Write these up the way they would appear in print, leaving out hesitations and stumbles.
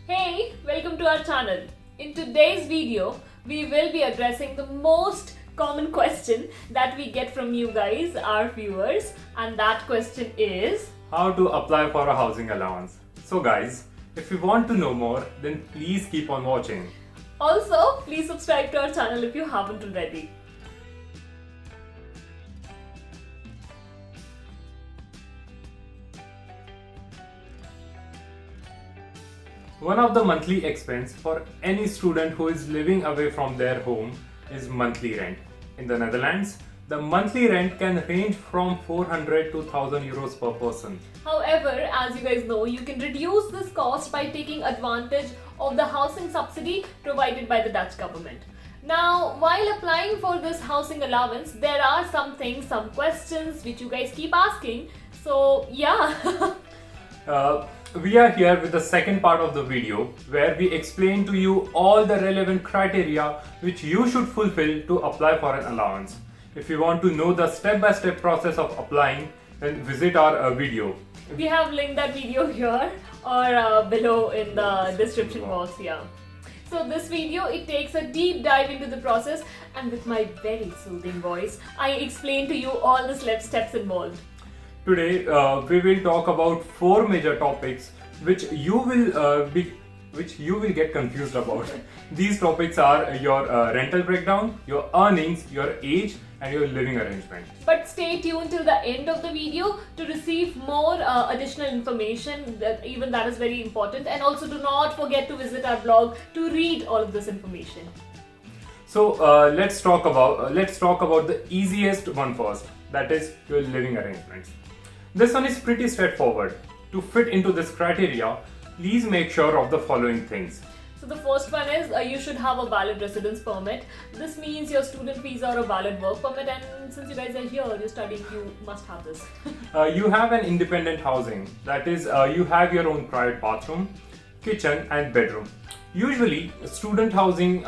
Hey, welcome to our channel. In today's video, we will be addressing the most common question that we get from you guys, our viewers, and that question is how to apply for a housing allowance. So guys, if you want to know more, then please keep on watching. also, please subscribe to our channel if you haven't already. One of the monthly expense for any student who is living away from their home is monthly rent. In the Netherlands, the monthly rent can range from 400 to 1000 euros per person. However, as you guys know, you can reduce this cost by taking advantage of the housing subsidy provided by the Dutch government. Now, while applying for this housing allowance, there are some questions which you guys keep asking. So, yeah. We are here with the second part of the video where we explain to you all the relevant criteria which you should fulfill to apply for an allowance. If you want to know the step-by-step process of applying, then visit our video. We have linked that video here or below in the description box. Yeah. So this video, it takes a deep dive into the process, and with my very soothing voice, I explain to you all the steps involved. Today we will talk about four major topics which you will get confused about. These topics are your rental breakdown, your earnings, your age, and your living arrangement. But stay tuned till the end of the video to receive more additional information. That is very important. And also do not forget to visit our blog to read all of this information. So let's talk about the easiest one first. That is your living arrangements. This one is pretty straightforward. To fit into this criteria, please make sure of the following things. So the first one is you should have a valid residence permit. This means your student visa or a valid work permit, and since you guys are here, you're studying, you must have this. You have an independent housing. That is, you have your own private bathroom, kitchen and bedroom. Usually, student housing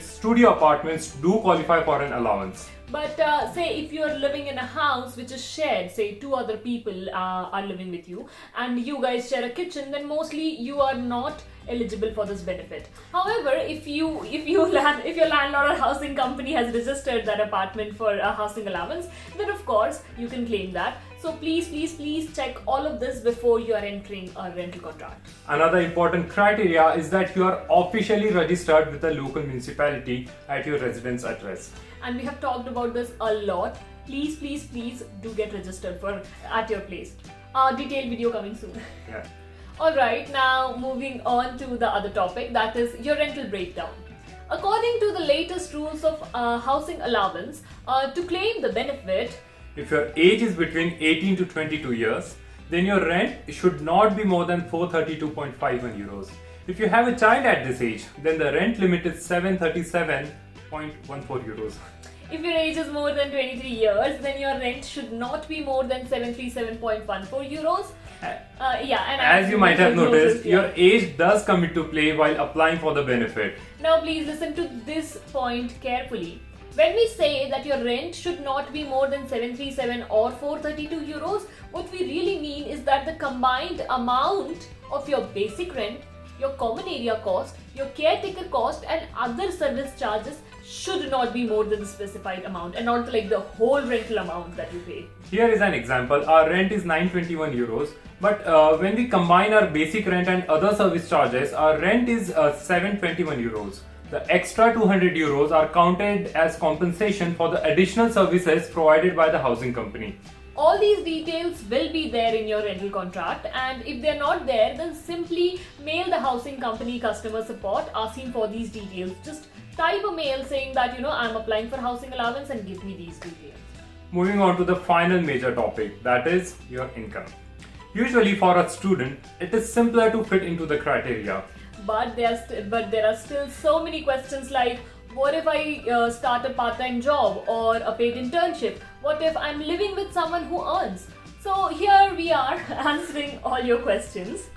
studio apartments do qualify for an allowance. But say if you are living in a house which is shared, say two other people are living with you and you guys share a kitchen, then mostly you are not eligible for this benefit. However, if your landlord or housing company has registered that apartment for a housing allowance, then of course you can claim that. So please check all of this before you are entering a rental contract. Another important criteria is that you are officially registered with the local municipality at your residence address. And we have talked about this a lot. Please do get registered at your place. Detailed video coming soon. Yeah. Alright, now moving on to the other topic, that is your rental breakdown. According to the latest rules of housing allowance, to claim the benefit, if your age is between 18 to 22 years, then your rent should not be more than 432.51 euros. If you have a child at this age, then the rent limit is 737.14 euros. If your age is more than 23 years, then your rent should not be more than 737.14 euros. As you might have noticed, your age does come into play while applying for the benefit. Now please listen to this point carefully. When we say that your rent should not be more than 737 or 432 euros, what we really mean is that the combined amount of your basic rent, your common area cost, your caretaker cost and other service charges should not be more than the specified amount, and not like the whole rental amount that you pay. Here is an example. Our rent is 921 euros, but when we combine our basic rent and other service charges, our rent is 721 euros. The extra 200 euros are counted as compensation for the additional services provided by the housing company. All these details will be there in your rental contract, and if they're not there, then simply mail the housing company customer support asking for these details. Just type a mail saying that I'm applying for housing allowance and give me these details. Moving on to the final major topic, that is your income. Usually for a student, it is simpler to fit into the criteria. But there are still so many questions like, what if I start a part-time job or a paid internship? What if I'm living with someone who earns? So here we are answering all your questions.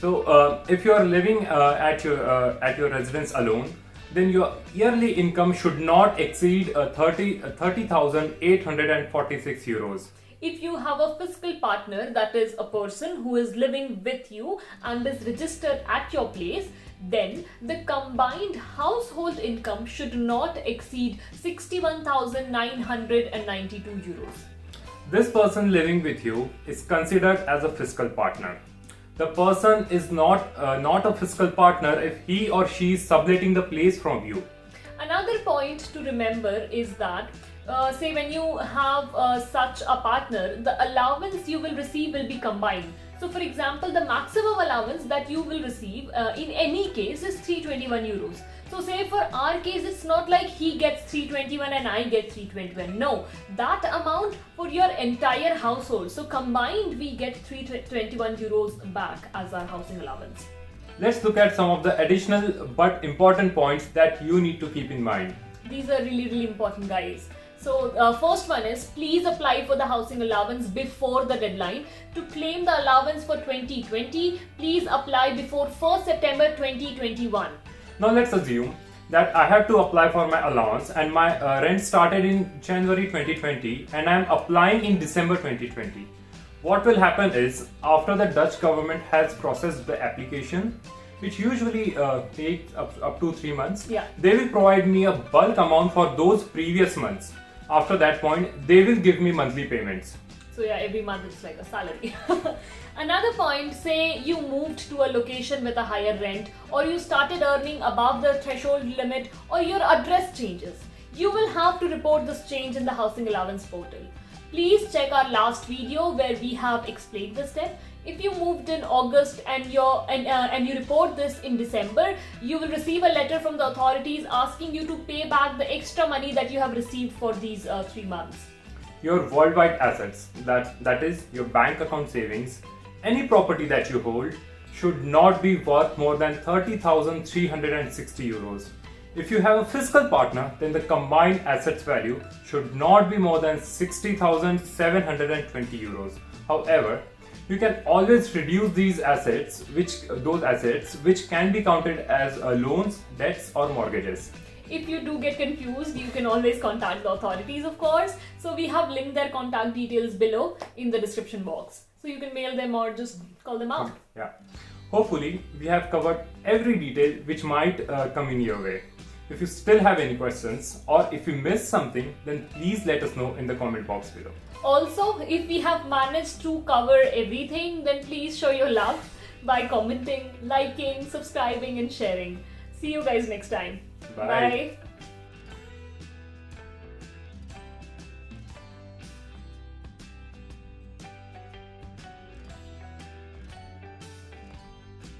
So if you are living at your residence alone, then your yearly income should not exceed 30,846 euros. if you have a fiscal partner, that is a person who is living with you and is registered at your place, then the combined household income should not exceed 61,992 euros. This person living with you is considered as a fiscal partner. The person is not a fiscal partner if he or she is subletting the place from you. Another point to remember is that say when you have such a partner, the allowance you will receive will be combined. So for example, the maximum allowance that you will receive in any case is 321 euros. So say for our case, it's not like he gets 321 and I get 321. No, that amount for your entire household. So combined we get 321 euros back as our housing allowance. Let's look at some of the additional but important points that you need to keep in mind. These are really important, guys. So first one is, please apply for the housing allowance before the deadline. To claim the allowance for 2020, please apply before 1st September 2021. Now let's assume that I have to apply for my allowance and my rent started in January 2020 and I am applying in December 2020. What will happen is, after the Dutch government has processed the application, which usually takes up to 3 months, they will provide me a bulk amount for those previous months. After that point, they will give me monthly payments. So yeah, every month it's like a salary. Another point, say you moved to a location with a higher rent, or you started earning above the threshold limit, or your address changes. You will have to report this change in the housing allowance portal. Please check our last video where we have explained this step. If you moved in August and you report this in December, you will receive a letter from the authorities asking you to pay back the extra money that you have received for these 3 months. Your worldwide assets, that is your bank account savings, any property that you hold, should not be worth more than 30,360 euros. If you have a fiscal partner, then the combined assets value should not be more than 60,720 euros. However, you can always reduce these assets, which can be counted as loans, debts or mortgages. If you do get confused, you can always contact the authorities, of course. So we have linked their contact details below in the description box. So you can mail them or just call them out. Yeah. Hopefully, we have covered every detail which might come in your way. If you still have any questions or if you missed something, then please let us know in the comment box below. Also, if we have managed to cover everything, then please show your love by commenting, liking, subscribing and sharing. See you guys next time. Bye. Bye.